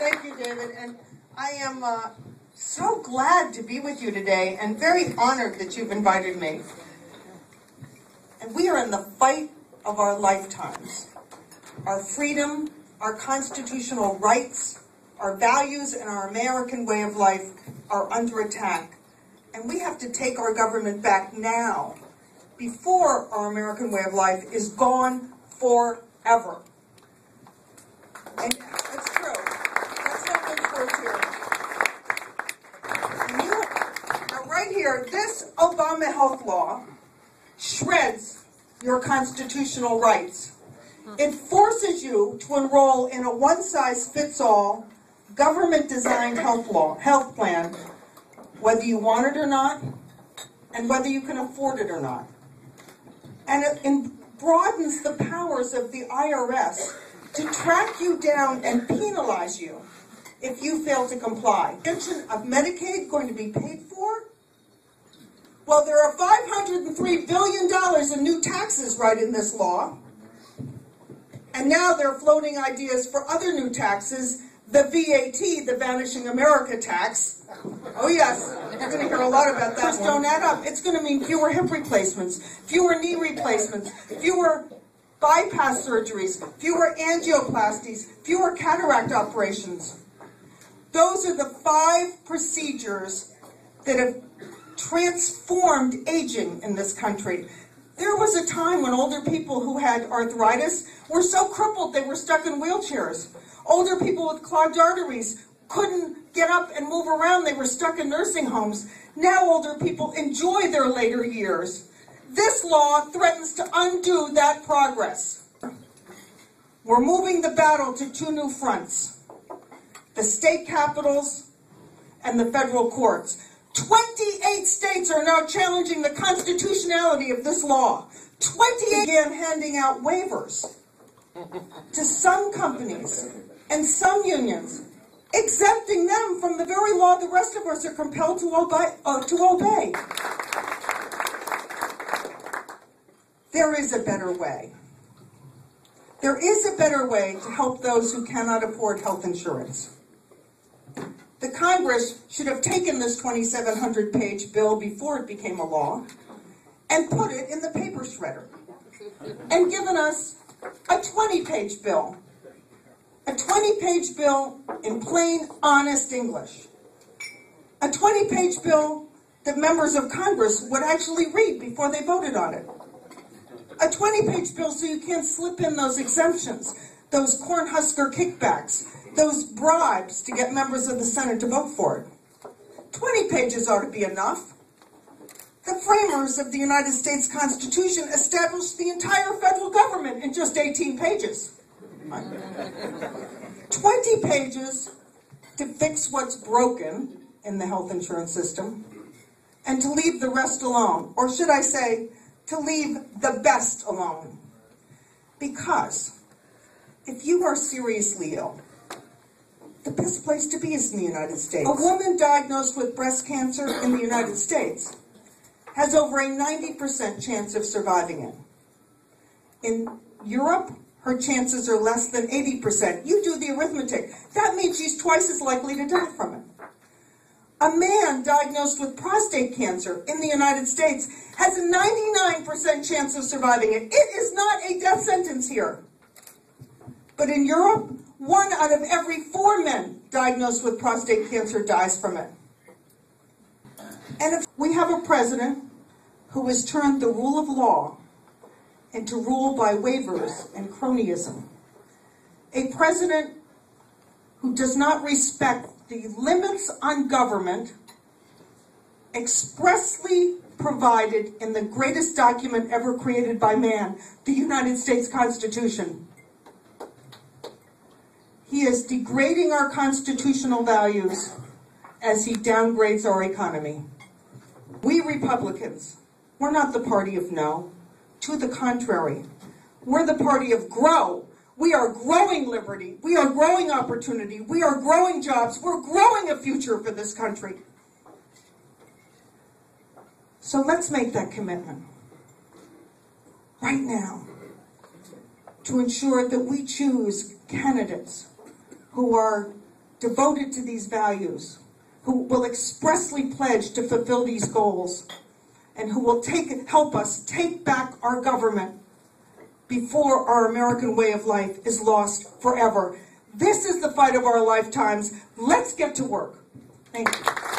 Thank you, David. And I am so glad to be with you today and very honored that you've invited me. And we are in the fight of our lifetimes. Our freedom, our constitutional rights, our values, and our American way of life are under attack. And we have to take our government back now, before our American way of life is gone forever. And that's true. That's not good for us here. And now right here, this Obama health law shreds your constitutional rights. It forces you to enroll in a one-size-fits-all, government-designed health plan, whether you want it or not, and whether you can afford it or not. And it broadens the powers of the IRS to track you down and penalize you if you fail to comply. Extension of Medicaid going to be paid for? Well, there are $503 billion in new taxes right in this law. And now they're floating ideas for other new taxes, the VAT, the Vanishing America tax. Oh yes, you're going to hear a lot about that. Don't add up. It's going to mean fewer hip replacements, fewer knee replacements, fewer bypass surgeries, fewer angioplasties, fewer cataract operations. Those are the 5 procedures that have transformed aging in this country. There was a time when older people who had arthritis were so crippled they were stuck in wheelchairs. Older people with clogged arteries couldn't get up and move around. They were stuck in nursing homes. Now older people enjoy their later years. This law threatens to undo that progress. We're moving the battle to 2 new fronts: the state capitals and the federal courts. 28 states are now challenging the constitutionality of this law. 28 began handing out waivers to some companies and some unions, exempting them from the very law the rest of us are compelled to obey. There is a better way. There is a better way to help those who cannot afford health insurance. The Congress should have taken this 2,700-page bill before it became a law and put it in the paper shredder and given us a 20-page bill. A 20-page bill in plain, honest English. A 20-page bill that members of Congress would actually read before they voted on it. A 20-page bill so you can't slip in those exemptions, those Cornhusker kickbacks, those bribes to get members of the Senate to vote for it. 20 pages ought to be enough. The framers of the United States Constitution established the entire federal government in just 18 pages. 20 pages to fix what's broken in the health insurance system and to leave the rest alone. Or should I say, to leave the best alone. Because if you are seriously ill, the best place to be is in the United States. A woman diagnosed with breast cancer in the United States has over a 90% chance of surviving it. In Europe, her chances are less than 80%. You do the arithmetic. That means she's twice as likely to die from it. A man diagnosed with prostate cancer in the United States has a 99% chance of surviving it. It is not a death sentence here. But in Europe, 1 out of every 4 men diagnosed with prostate cancer dies from it. And if we have a president who has turned the rule of law into rule by waivers and cronyism, a president who does not respect the limits on government expressly provided in the greatest document ever created by man, the United States Constitution. He is degrading our constitutional values as he downgrades our economy. We Republicans, we're not the party of no. To the contrary, we're the party of grow. We are growing liberty. We are growing opportunity. We are growing jobs. We're growing a future for this country. So let's make that commitment right now to ensure that we choose candidates who are devoted to these values, who will expressly pledge to fulfill these goals, and who will help us take back our government before our American way of life is lost forever. This is the fight of our lifetimes. Let's get to work. Thank you.